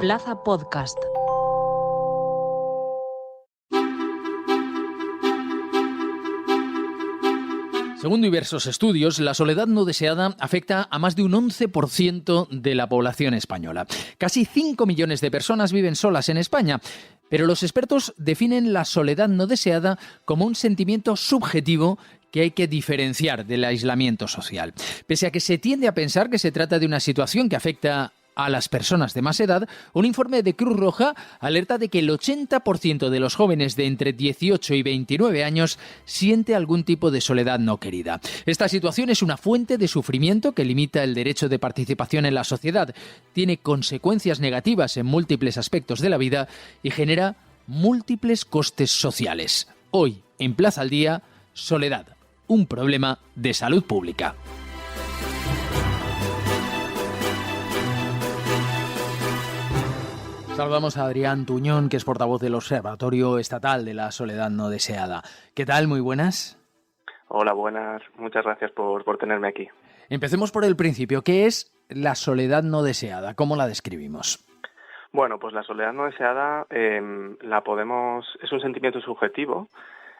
Plaza Podcast. Según diversos estudios, la soledad no deseada afecta a más de un 11% de la población española. Casi 5 millones de personas viven solas en España, pero los expertos definen la soledad no deseada como un sentimiento subjetivo que hay que diferenciar del aislamiento social. Pese a que se tiende a pensar que se trata de una situación que afecta a las personas de más edad, un informe de Cruz Roja alerta de que el 80% de los jóvenes de entre 18 y 29 años siente algún tipo de soledad no querida. Esta situación es una fuente de sufrimiento que limita el derecho de participación en la sociedad, tiene consecuencias negativas en múltiples aspectos de la vida y genera múltiples costes sociales. Hoy, en Plaza al Día, soledad, un problema de salud pública. Saludamos a Adrián Tuñón, que es portavoz del Observatorio Estatal de la Soledad No Deseada. ¿Qué tal? Muy buenas. Hola, buenas. Muchas gracias por tenerme aquí. Empecemos por el principio. ¿Qué es la soledad no deseada? ¿Cómo la describimos? Bueno, pues la soledad no deseada es un sentimiento subjetivo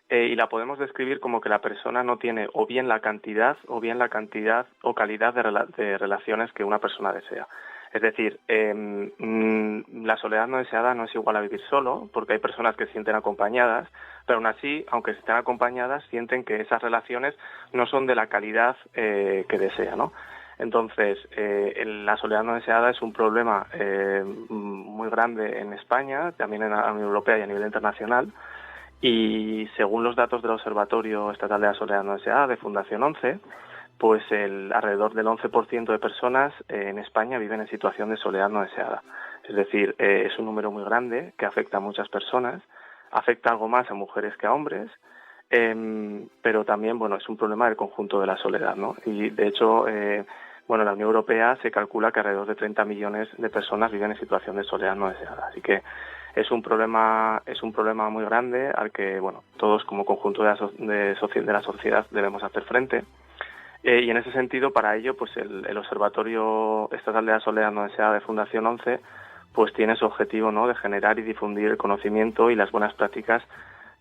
y la podemos describir como que la persona no tiene o bien la cantidad o calidad de relaciones que una persona desea. Es decir, la soledad no deseada no es igual a vivir solo, porque hay personas que se sienten acompañadas, pero aún así, aunque estén acompañadas, sienten que esas relaciones no son de la calidad que desea, ¿no? Entonces, la soledad no deseada es un problema muy grande en España, también en la Unión Europea y a nivel internacional, y según los datos del Observatorio Estatal de la Soledad no deseada, de Fundación 11, pues alrededor del 11% de personas en España viven en situación de soledad no deseada. Es decir, es un número muy grande que afecta a muchas personas, afecta algo más a mujeres que a hombres, pero también, bueno, es un problema del conjunto de la soledad, ¿no? Y de hecho, en la Unión Europea se calcula que alrededor de 30 millones de personas viven en situación de soledad no deseada. Así que es un problema muy grande al que, bueno, todos como conjunto de la sociedad debemos hacer frente. Y en ese sentido, para ello, pues el Observatorio Estatal de la Soledad no deseada de Fundación 11, pues tiene su objetivo, ¿no?, de generar y difundir el conocimiento y las buenas prácticas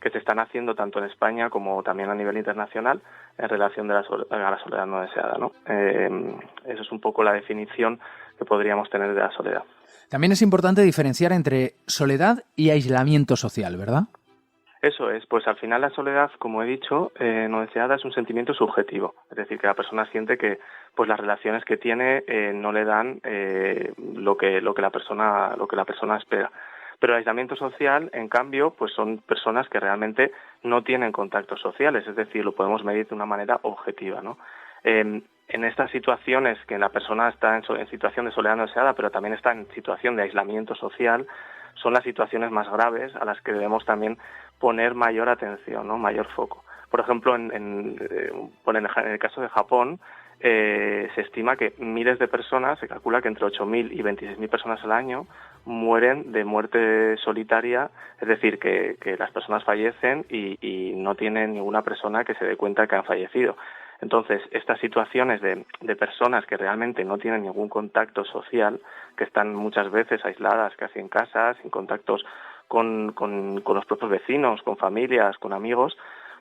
que se están haciendo tanto en España como también a nivel internacional en relación a la soledad no deseada, ¿no? Eso es un poco la definición que podríamos tener de la soledad. También es importante diferenciar entre soledad y aislamiento social, ¿verdad? Eso es, pues al final la soledad, como he dicho, no deseada es un sentimiento subjetivo, es decir, que la persona siente que pues las relaciones que tiene no le dan lo que la persona espera. Pero el aislamiento social, en cambio, pues son personas que realmente no tienen contactos sociales, es decir, lo podemos medir de una manera objetiva, ¿no? En estas situaciones que la persona está en situación de soledad no deseada, pero también está en situación de aislamiento social, son las situaciones más graves a las que debemos también poner mayor atención, ¿no?, mayor foco. Por ejemplo, en el caso de Japón, se estima que miles de personas, se calcula que entre 8.000 y 26.000 personas al año mueren de muerte solitaria, es decir, que las personas fallecen y no tienen ninguna persona que se dé cuenta que han fallecido. Entonces, estas situaciones de personas que realmente no tienen ningún contacto social, que están muchas veces aisladas casi en casa, sin contactos con los propios vecinos, con familias, con amigos,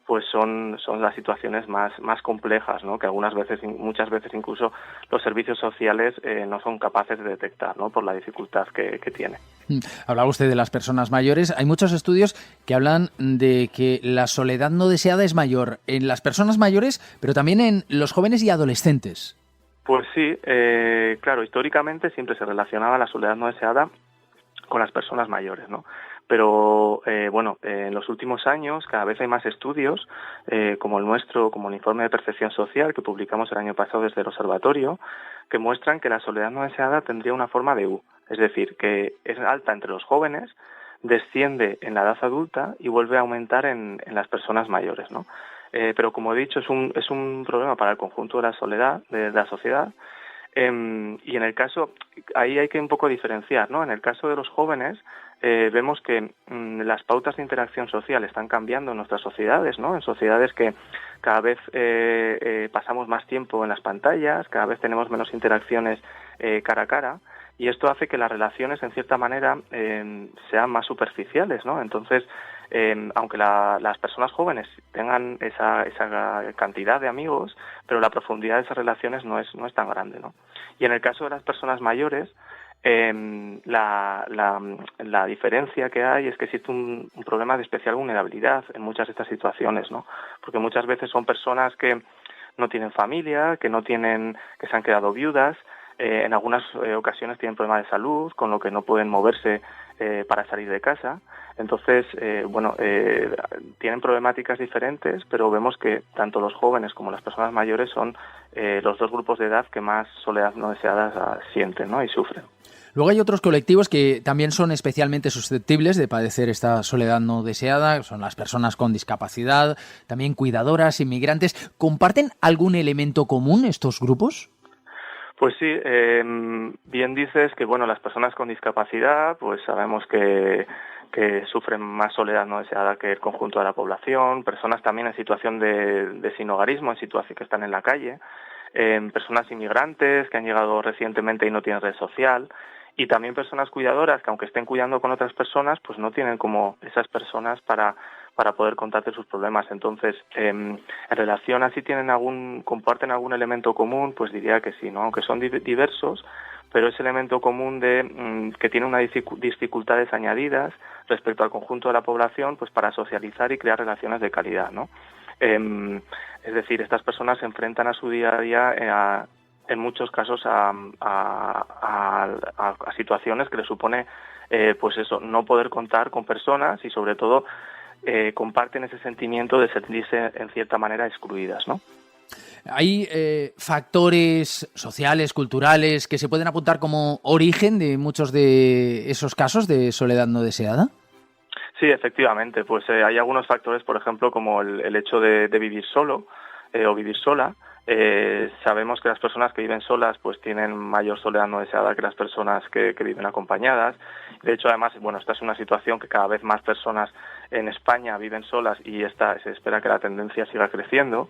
pues son las situaciones más complejas, ¿no?, que muchas veces incluso los servicios sociales no son capaces de detectar, ¿no?, por la dificultad que tiene. Hablaba usted de las personas mayores. Hay muchos estudios que hablan de que la soledad no deseada es mayor en las personas mayores, pero también en los jóvenes y adolescentes. Pues sí, claro, históricamente siempre se relacionaba la soledad no deseada con las personas mayores, ¿no? Pero, en los últimos años cada vez hay más estudios, como el nuestro, como el informe de percepción social que publicamos el año pasado desde el Observatorio, que muestran que la soledad no deseada tendría una forma de U, es decir, que es alta entre los jóvenes, desciende en la edad adulta y vuelve a aumentar en las personas mayores, ¿no? Pero como he dicho, es un problema para el conjunto de la soledad, de la sociedad. Y en el caso, ahí hay que un poco diferenciar, ¿no? En el caso de los jóvenes, vemos que las pautas de interacción social están cambiando en nuestras sociedades, ¿no? En sociedades que cada vez pasamos más tiempo en las pantallas, cada vez tenemos menos interacciones cara a cara, y esto hace que las relaciones, en cierta manera, sean más superficiales, ¿no? Entonces, aunque las personas jóvenes tengan esa cantidad de amigos, pero la profundidad de esas relaciones no es tan grande, ¿no? Y en el caso de las personas mayores, la diferencia que hay es que existe un problema de especial vulnerabilidad en muchas de estas situaciones, ¿no? Porque muchas veces son personas que no tienen familia, que se han quedado viudas, en algunas ocasiones tienen problemas de salud, con lo que no pueden moverse para salir de casa. Entonces, tienen problemáticas diferentes, pero vemos que tanto los jóvenes como las personas mayores son los dos grupos de edad que más soledad no deseada sienten, ¿no? Y sufren. Luego hay otros colectivos que también son especialmente susceptibles de padecer esta soledad no deseada, son las personas con discapacidad, también cuidadoras, inmigrantes. ¿Comparten algún elemento común estos grupos? Pues sí, bien dices que las personas con discapacidad, pues sabemos que sufren más soledad no deseada que el conjunto de la población, personas también en situación de sinhogarismo, en situación que están en la calle, personas inmigrantes que han llegado recientemente y no tienen red social, y también personas cuidadoras que aunque estén cuidando con otras personas, pues no tienen como esas personas para poder contarte sus problemas. Entonces, en relación a si comparten algún elemento común, pues diría que sí, ¿no? Aunque son diversos, pero ese elemento común de que tiene unas dificultades añadidas respecto al conjunto de la población, pues para socializar y crear relaciones de calidad, ¿no? Es decir, estas personas se enfrentan a su día a día en muchos casos a situaciones que les supone no poder contar con personas y sobre todo comparten ese sentimiento de sentirse en cierta manera excluidas, ¿no? ¿Hay factores sociales, culturales que se pueden apuntar como origen de muchos de esos casos de soledad no deseada? Sí, efectivamente, pues hay algunos factores, por ejemplo, como el hecho de vivir solo o vivir sola. Sabemos que las personas que viven solas pues tienen mayor soledad no deseada que las personas que viven acompañadas. De hecho, además, esta es una situación que cada vez más personas en España viven solas y se espera que la tendencia siga creciendo.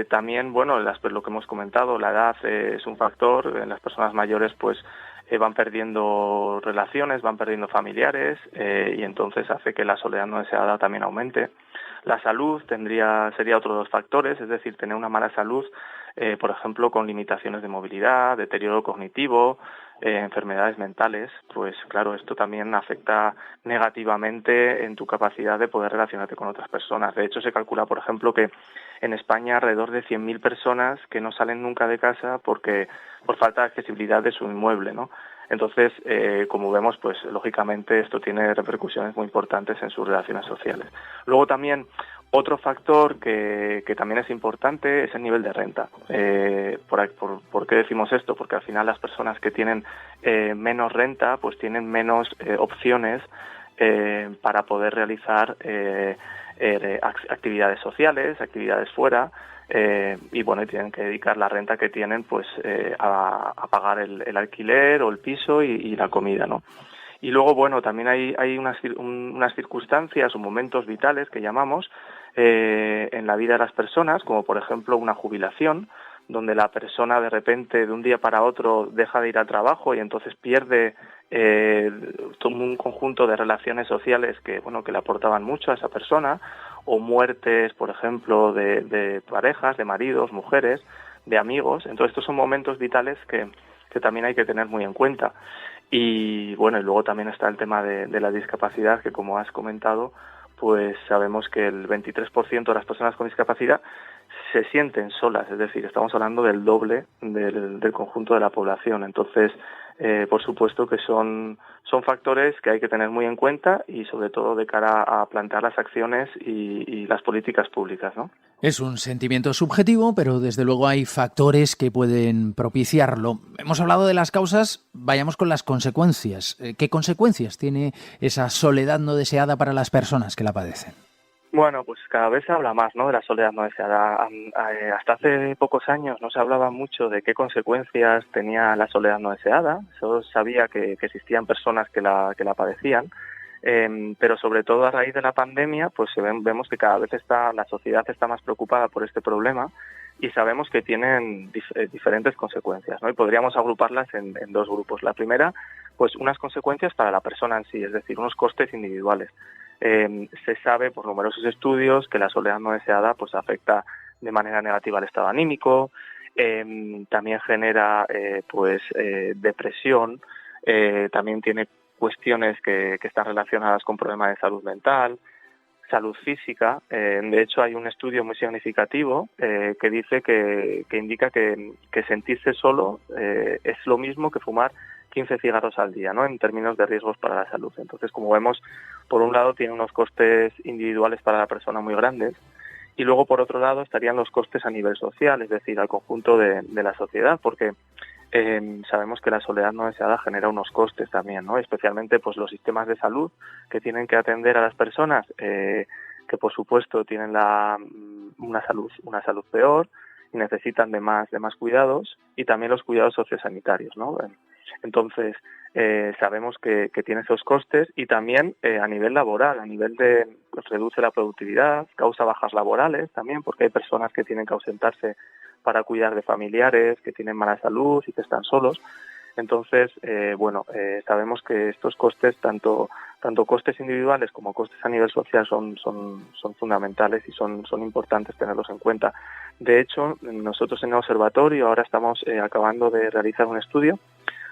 También, lo que hemos comentado, la edad es un factor. En las personas mayores pues van perdiendo relaciones, van perdiendo familiares y entonces hace que la soledad no deseada también aumente. La salud sería otro de los factores, es decir, tener una mala salud, por ejemplo, con limitaciones de movilidad, deterioro cognitivo, enfermedades mentales, pues claro, esto también afecta negativamente en tu capacidad de poder relacionarte con otras personas. De hecho, se calcula, por ejemplo, que en España alrededor de 100.000 personas que no salen nunca de casa por falta de accesibilidad de su inmueble, ¿no? Entonces, como vemos, pues lógicamente esto tiene repercusiones muy importantes en sus relaciones sociales. Luego también otro factor que también es importante es el nivel de renta. ¿Por qué decimos esto? Porque al final las personas que tienen menos renta pues tienen menos opciones para poder realizar actividades sociales, actividades fuera, y tienen que dedicar la renta que tienen pues a pagar el alquiler o el piso y la comida, ¿no? Y luego, también hay unas circunstancias o momentos vitales que llamamos en la vida de las personas, como por ejemplo una jubilación, donde la persona de repente de un día para otro deja de ir al trabajo y entonces pierde todo un conjunto de relaciones sociales que le aportaban mucho a esa persona, o muertes, por ejemplo, de parejas, de maridos, mujeres, de amigos. Entonces estos son momentos vitales que también hay que tener muy en cuenta. Y y luego también está el tema de la discapacidad, que como has comentado, pues sabemos que el 23% de las personas con discapacidad se sienten solas, es decir, estamos hablando del doble del conjunto de la población. Entonces, por supuesto que son factores que hay que tener muy en cuenta y sobre todo de cara a plantear las acciones y las políticas públicas, ¿no? Es un sentimiento subjetivo, pero desde luego hay factores que pueden propiciarlo. Hemos hablado de las causas, vayamos con las consecuencias. ¿Qué consecuencias tiene esa soledad no deseada para las personas que la padecen? Pues cada vez se habla más, ¿no?, de la soledad no deseada. Hasta hace pocos años no se hablaba mucho de qué consecuencias tenía la soledad no deseada. Solo sabía que existían personas que la padecían, pero sobre todo a raíz de la pandemia, pues vemos que cada vez la sociedad está más preocupada por este problema y sabemos que tienen diferentes consecuencias, ¿no? Y podríamos agruparlas en dos grupos. La primera, pues unas consecuencias para la persona en sí, es decir, unos costes individuales. Se sabe por numerosos estudios que la soledad no deseada pues afecta de manera negativa al estado anímico, también genera depresión, también tiene cuestiones que están relacionadas con problemas de salud mental, salud física. De hecho, hay un estudio muy significativo que dice que indica que sentirse solo es lo mismo que fumar 15 cigarros al día, ¿no? En términos de riesgos para la salud. Entonces, como vemos, por un lado tiene unos costes individuales para la persona muy grandes, y luego, por otro lado, estarían los costes a nivel social, es decir, al conjunto de la sociedad, porque sabemos que la soledad no deseada genera unos costes también, ¿no? Especialmente pues los sistemas de salud que tienen que atender a las personas que por supuesto tienen una salud peor y necesitan de más cuidados, y también los cuidados sociosanitarios, ¿no? Entonces sabemos que tiene esos costes, y también a nivel laboral, a nivel de pues, reduce la productividad, causa bajas laborales también, porque hay personas que tienen que ausentarse para cuidar de familiares que tienen mala salud y que están solos. Entonces, sabemos que estos costes, tanto costes individuales como costes a nivel social, son fundamentales y son importantes tenerlos en cuenta. De hecho, nosotros en el observatorio ahora estamos acabando de realizar un estudio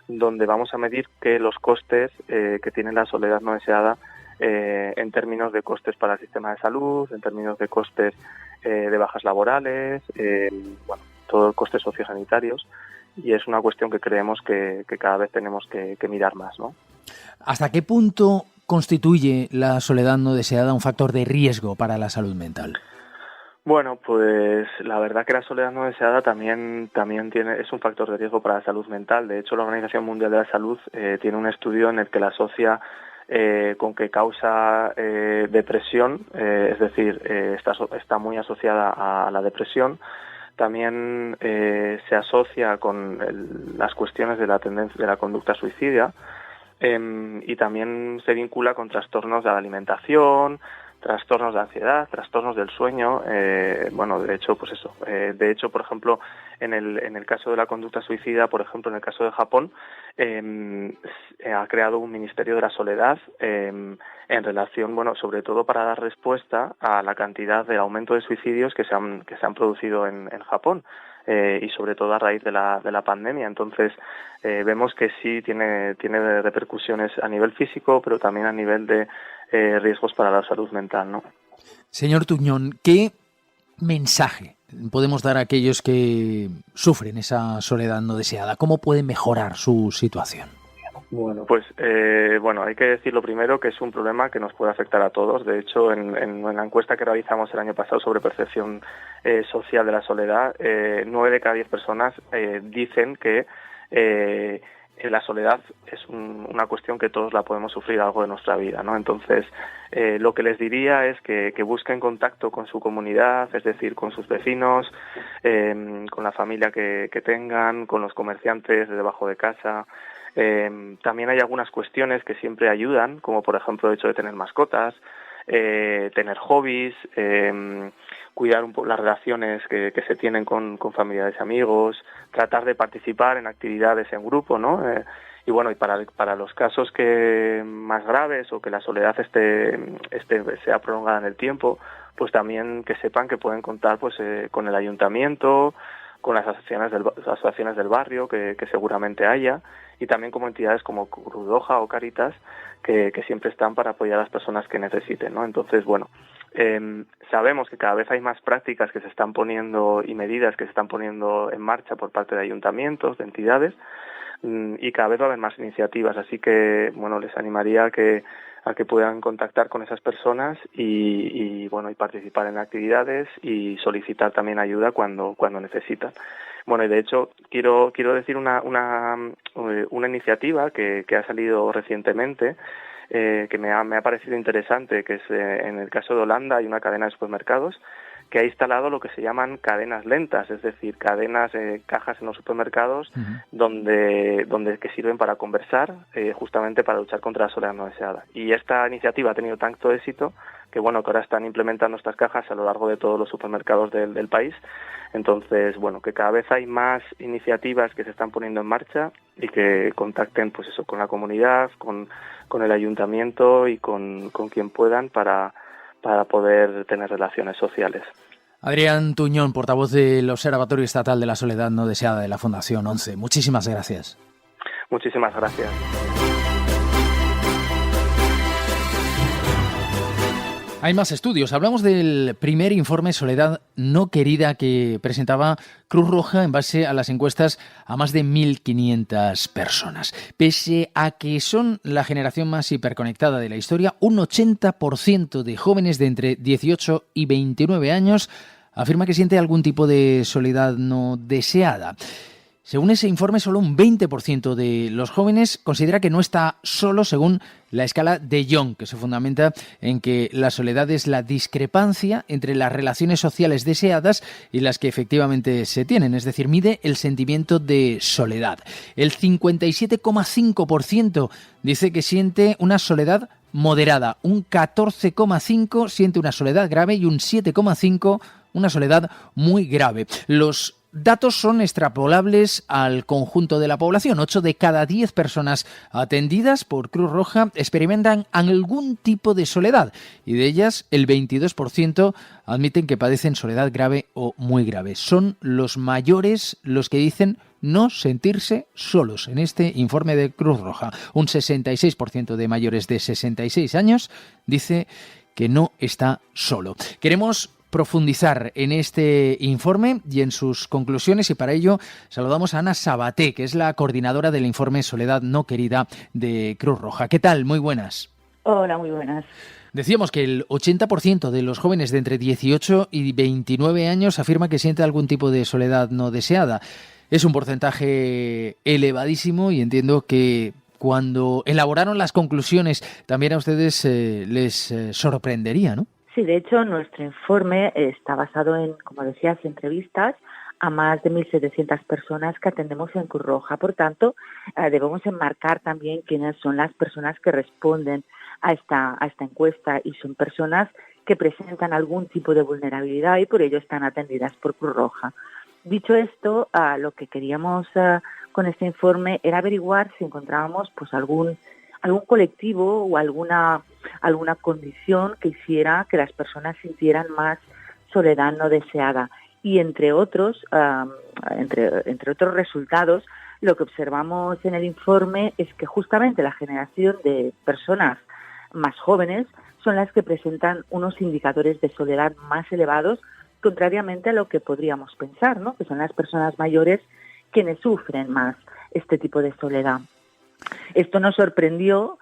donde vamos a medir los costes que tiene la soledad no deseada en términos de costes para el sistema de salud, en términos de costes de bajas laborales, todos costes sociosanitarios, y es una cuestión que creemos que cada vez tenemos que mirar más, ¿no? ¿Hasta qué punto constituye la soledad no deseada un factor de riesgo para la salud mental? Bueno, pues la verdad que la soledad no deseada también es un factor de riesgo para la salud mental. De hecho, la Organización Mundial de la Salud tiene un estudio en el que la asocia con que causa depresión, es decir, está muy asociada a la depresión. También se asocia con las cuestiones de la tendencia de la conducta suicida, y también se vincula con trastornos de la alimentación, trastornos de ansiedad, trastornos del sueño. De hecho, por ejemplo, en el caso de la conducta suicida, por ejemplo, en el caso de Japón, ha creado un Ministerio de la Soledad en relación, sobre todo para dar respuesta a la cantidad de aumento de suicidios que se han producido en Japón, y sobre todo a raíz de la pandemia. Entonces, vemos que sí tiene repercusiones a nivel físico, pero también a nivel de riesgos para la salud mental, ¿no? Señor Tuñón, ¿qué mensaje podemos dar a aquellos que sufren esa soledad no deseada? ¿Cómo pueden mejorar su situación? Bueno, pues hay que decir lo primero que es un problema que nos puede afectar a todos. De hecho, en la encuesta que realizamos el año pasado sobre percepción social de la soledad, 9 de cada 10 personas dicen que la soledad es una cuestión que todos la podemos sufrir algo de nuestra vida, ¿no? Entonces, lo que les diría es que busquen contacto con su comunidad, es decir, con sus vecinos, con la familia que tengan, con los comerciantes de debajo de casa. También hay algunas cuestiones que siempre ayudan, como por ejemplo el hecho de tener mascotas, tener hobbies, cuidar un poco las relaciones que se tienen con familiares y amigos, tratar de participar en actividades en grupo, ¿no? Y para los casos que más graves o que la soledad sea prolongada en el tiempo, pues también que sepan que pueden contar pues con el ayuntamiento, con las asociaciones del barrio que seguramente haya, y también como entidades como Cruz Roja o Cáritas que siempre están para apoyar a las personas que necesiten, ¿no? Entonces, sabemos que cada vez hay más prácticas que se están poniendo y medidas que se están poniendo en marcha por parte de ayuntamientos, de entidades, y cada vez va a haber más iniciativas, así que les animaría a que puedan contactar con esas personas y participar en actividades y solicitar también ayuda cuando necesitan. Y de hecho quiero decir una iniciativa que ha salido recientemente, que me ha parecido interesante, que es en el caso de Holanda hay una cadena de supermercados que ha instalado lo que se llaman cadenas lentas, es decir, cadenas, cajas en los supermercados donde que sirven para conversar, justamente para luchar contra la soledad no deseada. Y esta iniciativa ha tenido tanto éxito que que ahora están implementando estas cajas a lo largo de todos los supermercados del país. Entonces, que cada vez hay más iniciativas que se están poniendo en marcha y que contacten, con la comunidad, con el ayuntamiento y con quien puedan para poder tener relaciones sociales. Adrián Tuñón, portavoz del Observatorio Estatal de la Soledad No Deseada de la Fundación 11. Muchísimas gracias. Muchísimas gracias. Hay más estudios. Hablamos del primer informe Soledad No Querida que presentaba Cruz Roja en base a las encuestas a más de 1.500 personas. Pese a que son la generación más hiperconectada de la historia, un 80% de jóvenes de entre 18 y 29 años afirma que siente algún tipo de soledad no deseada. Según ese informe, solo un 20% de los jóvenes considera que no está solo, según la escala de Jung, que se fundamenta en que la soledad es la discrepancia entre las relaciones sociales deseadas y las que efectivamente se tienen, es decir, mide el sentimiento de soledad. El 57,5% dice que siente una soledad moderada, un 14,5% siente una soledad grave y un 7,5% una soledad muy grave. Los datos son extrapolables al conjunto de la población. 8 de cada 10 personas atendidas por Cruz Roja experimentan algún tipo de soledad y de ellas el 22% admiten que padecen soledad grave o muy grave. Son los mayores los que dicen no sentirse solos en este informe de Cruz Roja. Un 66% de mayores de 66 años dice que no está solo. Queremos profundizar en este informe y en sus conclusiones y para ello saludamos a Ana Sabaté, que es la coordinadora del informe Soledad No Querida de Cruz Roja. ¿Qué tal? Muy buenas. Hola, muy buenas. Decíamos que el 80% de los jóvenes de entre 18 y 29 años afirma que siente algún tipo de soledad no deseada. Es un porcentaje elevadísimo y entiendo que cuando elaboraron las conclusiones también a ustedes les sorprendería, ¿no? Sí, de hecho, nuestro informe está basado en, como decías, entrevistas a más de 1.700 personas que atendemos en Cruz Roja. Por tanto, debemos enmarcar también quiénes son las personas que responden a esta encuesta y son personas que presentan algún tipo de vulnerabilidad y por ello están atendidas por Cruz Roja. Dicho esto, lo que queríamos con este informe era averiguar si encontrábamos algún colectivo o alguna condición que hiciera que las personas sintieran más soledad no deseada. Y entre otros resultados, lo que observamos en el informe es que justamente la generación de personas más jóvenes son las que presentan unos indicadores de soledad más elevados, contrariamente a lo que podríamos pensar, ¿no? Que son las personas mayores quienes sufren más este tipo de soledad. Esto nos sorprendió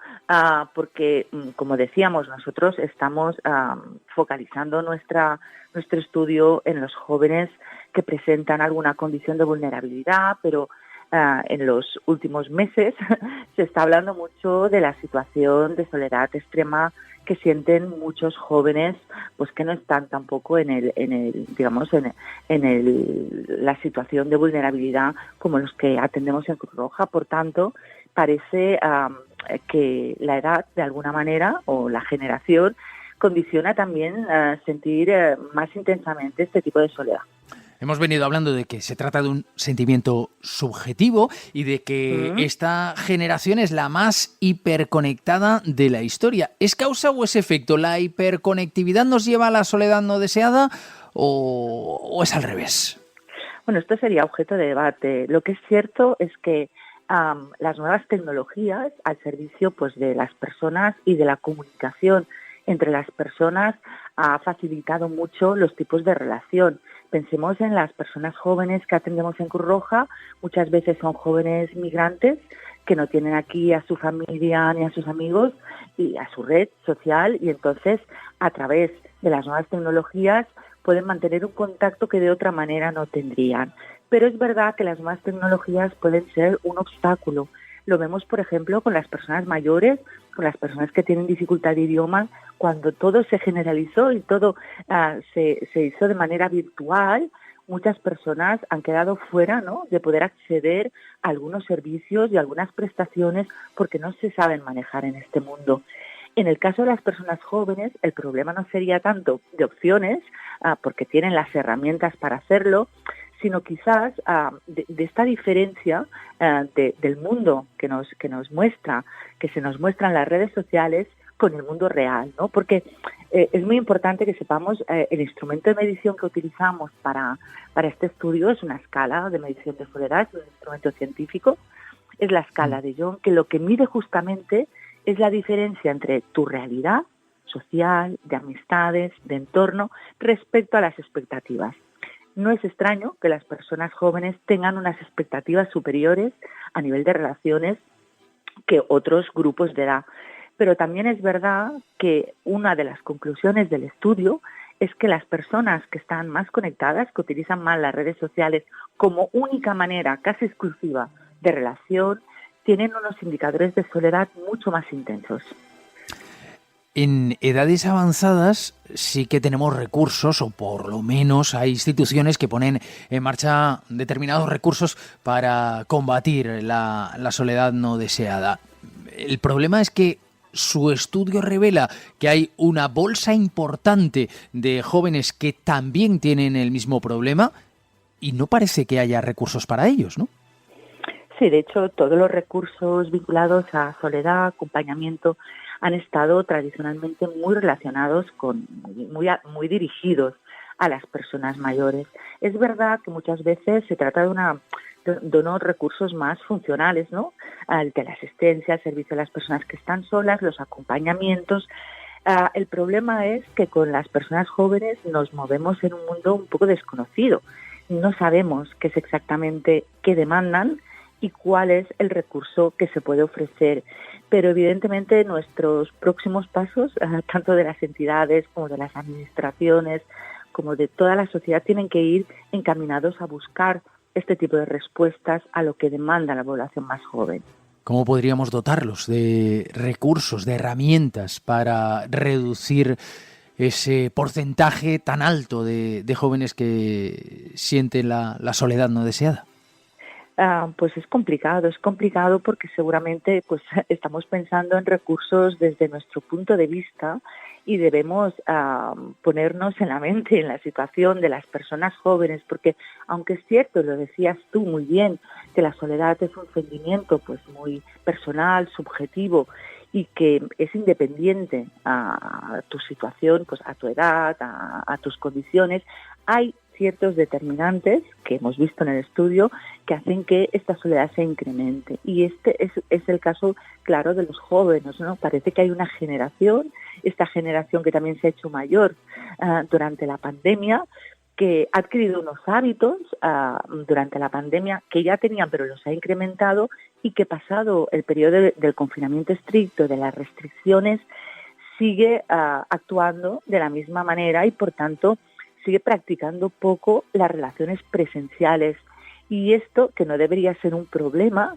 porque, como decíamos, nosotros estamos focalizando nuestro estudio en los jóvenes que presentan alguna condición de vulnerabilidad, pero en los últimos meses se está hablando mucho de la situación de soledad extrema que sienten muchos jóvenes, que no están tampoco en la situación de vulnerabilidad como los que atendemos en Cruz Roja. Por tanto, parece que la edad, de alguna manera, o la generación, condiciona también sentir más intensamente este tipo de soledad. Hemos venido hablando de que se trata de un sentimiento subjetivo y de que esta generación es la más hiperconectada de la historia. ¿Es causa o es efecto? ¿La hiperconectividad nos lleva a la soledad no deseada o es al revés? Bueno, esto sería objeto de debate. Lo que es cierto es que las nuevas tecnologías al servicio de las personas y de la comunicación entre las personas ha facilitado mucho los tipos de relación. Pensemos en las personas jóvenes que atendemos en Cruz Roja, muchas veces son jóvenes migrantes que no tienen aquí a su familia ni a sus amigos y a su red social y entonces a través de las nuevas tecnologías pueden mantener un contacto que de otra manera no tendrían. Pero es verdad que las nuevas tecnologías pueden ser un obstáculo Lo vemos, por ejemplo, con las personas mayores, con las personas que tienen dificultad de idioma, cuando todo se generalizó y todo se hizo de manera virtual. Muchas personas han quedado fuera, ¿no?, de poder acceder a algunos servicios y algunas prestaciones porque no se saben manejar en este mundo. En el caso de las personas jóvenes, el problema no sería tanto de opciones, porque tienen las herramientas para hacerlo, sino quizás de esta diferencia del mundo que se nos muestra en las redes sociales con el mundo real, ¿no? Porque es muy importante que sepamos el instrumento de medición que utilizamos para este estudio es una escala de medición de soledad, es un instrumento científico, es la escala de Young, que lo que mide justamente es la diferencia entre tu realidad social, de amistades, de entorno, respecto a las expectativas. No es extraño que las personas jóvenes tengan unas expectativas superiores a nivel de relaciones que otros grupos de edad. Pero también es verdad que una de las conclusiones del estudio es que las personas que están más conectadas, que utilizan más las redes sociales como única manera casi exclusiva de relación, tienen unos indicadores de soledad mucho más intensos. En edades avanzadas sí que tenemos recursos, o por lo menos hay instituciones que ponen en marcha determinados recursos para combatir la soledad no deseada. El problema es que su estudio revela que hay una bolsa importante de jóvenes que también tienen el mismo problema y no parece que haya recursos para ellos, ¿no? Sí, de hecho, todos los recursos vinculados a soledad, acompañamiento, han estado tradicionalmente muy relacionados muy dirigidos a las personas mayores. Es verdad que muchas veces se trata de unos recursos más funcionales, ¿no? El de la asistencia, el servicio a las personas que están solas, los acompañamientos. El problema es que con las personas jóvenes nos movemos en un mundo un poco desconocido. No sabemos qué es exactamente qué demandan y cuál es el recurso que se puede ofrecer. Pero evidentemente nuestros próximos pasos, tanto de las entidades como de las administraciones, como de toda la sociedad, tienen que ir encaminados a buscar este tipo de respuestas a lo que demanda la población más joven. ¿Cómo podríamos dotarlos de recursos, de herramientas para reducir ese porcentaje tan alto de jóvenes que sienten la soledad no deseada? Pues es complicado porque seguramente pues estamos pensando en recursos desde nuestro punto de vista y debemos ponernos en la mente, en la situación de las personas jóvenes, porque aunque es cierto, lo decías tú muy bien, que la soledad es un sentimiento pues muy personal, subjetivo y que es independiente a tu situación, pues a tu edad, a tus condiciones, hay ciertos determinantes que hemos visto en el estudio que hacen que esta soledad se incremente. Y este es el caso claro de los jóvenes, ¿no? Parece que hay una generación, esta generación que también se ha hecho mayor durante la pandemia, que ha adquirido unos hábitos durante la pandemia que ya tenían, pero los ha incrementado y que pasado el periodo del confinamiento estricto, de las restricciones, sigue actuando de la misma manera y, por tanto, sigue practicando poco las relaciones presenciales. Y esto, que no debería ser un problema,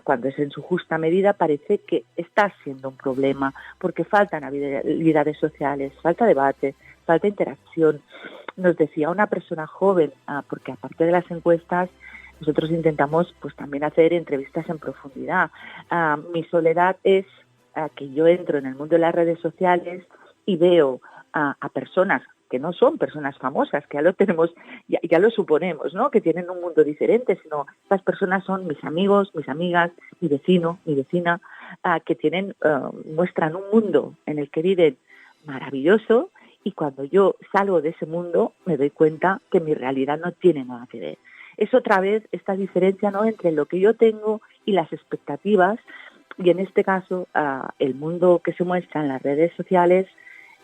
cuando es en su justa medida, parece que está siendo un problema, porque faltan habilidades sociales, falta debate, falta interacción. Nos decía una persona joven, porque aparte de las encuestas, nosotros intentamos pues también hacer entrevistas en profundidad. Mi soledad es que yo entro en el mundo de las redes sociales y veo a personas que no son personas famosas, que ya lo tenemos, ya lo suponemos, ¿no? Que tienen un mundo diferente, sino estas personas son mis amigos, mis amigas, mi vecino, mi vecina, que muestran un mundo en el que viven maravilloso, y cuando yo salgo de ese mundo me doy cuenta que mi realidad no tiene nada que ver. Es otra vez esta diferencia, ¿no?, entre lo que yo tengo y las expectativas, y en este caso el mundo que se muestra en las redes sociales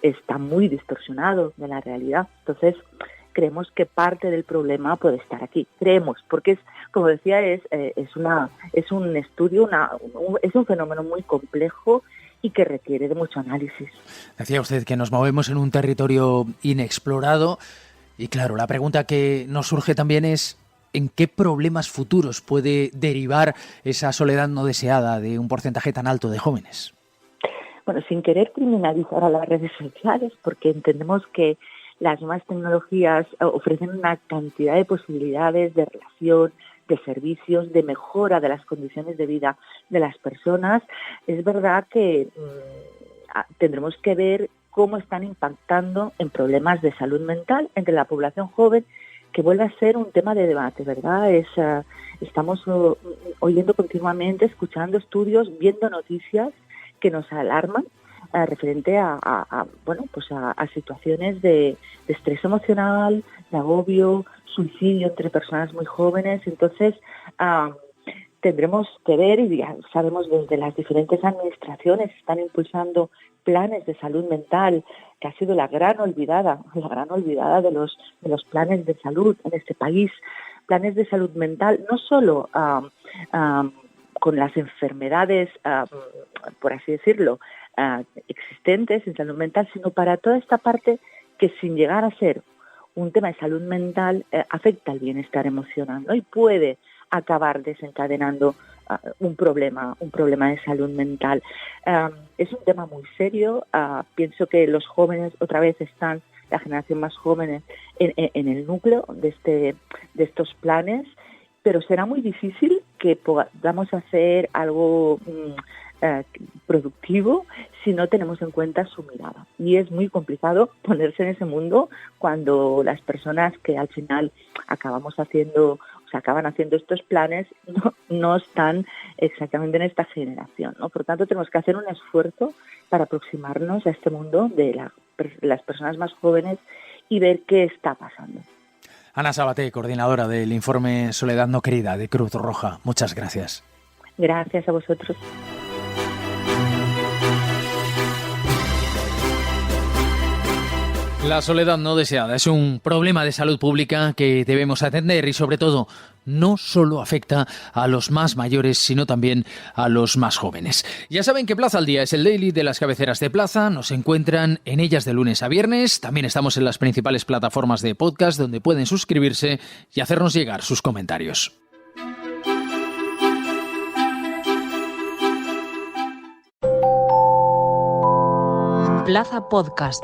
está muy distorsionado de la realidad. Entonces, creemos que parte del problema puede estar aquí. Creemos, porque es, como decía, es un estudio, es un fenómeno muy complejo y que requiere de mucho análisis. Decía usted que nos movemos en un territorio inexplorado y, claro, la pregunta que nos surge también es ¿en qué problemas futuros puede derivar esa soledad no deseada de un porcentaje tan alto de jóvenes? Bueno, sin querer criminalizar a las redes sociales, porque entendemos que las nuevas tecnologías ofrecen una cantidad de posibilidades de relación, de servicios, de mejora de las condiciones de vida de las personas. Es verdad que tendremos que ver cómo están impactando en problemas de salud mental entre la población joven, que vuelve a ser un tema de debate, ¿verdad? Estamos oyendo continuamente, escuchando estudios, viendo noticias que nos alarman referente a situaciones de estrés emocional, de agobio, suicidio entre personas muy jóvenes. Entonces, tendremos que ver, y ya sabemos desde las diferentes administraciones están impulsando planes de salud mental, que ha sido la gran olvidada de los planes de salud en este país. Planes de salud mental no solo con las enfermedades, por así decirlo, existentes en salud mental, sino para toda esta parte que, sin llegar a ser un tema de salud mental, afecta al bienestar emocional, ¿no? Y puede acabar desencadenando un problema de salud mental. Es un tema muy serio. Pienso que los jóvenes otra vez están, la generación más jóvenes, en el núcleo de estos planes, pero será muy difícil que podamos hacer algo productivo si no tenemos en cuenta su mirada. Y es muy complicado ponerse en ese mundo cuando las personas que al final acaban haciendo estos planes no están exactamente en esta generación, ¿no? Por lo tanto, tenemos que hacer un esfuerzo para aproximarnos a este mundo de las personas más jóvenes y ver qué está pasando. Ana Sabaté, coordinadora del informe Soledad no querida de Cruz Roja. Muchas gracias. Gracias a vosotros. La soledad no deseada es un problema de salud pública que debemos atender y, sobre todo, no solo afecta a los más mayores, sino también a los más jóvenes. Ya saben que Plaza al Día es el daily de las cabeceras de Plaza. Nos encuentran en ellas de lunes a viernes. También estamos en las principales plataformas de podcast donde pueden suscribirse y hacernos llegar sus comentarios. Plaza Podcast.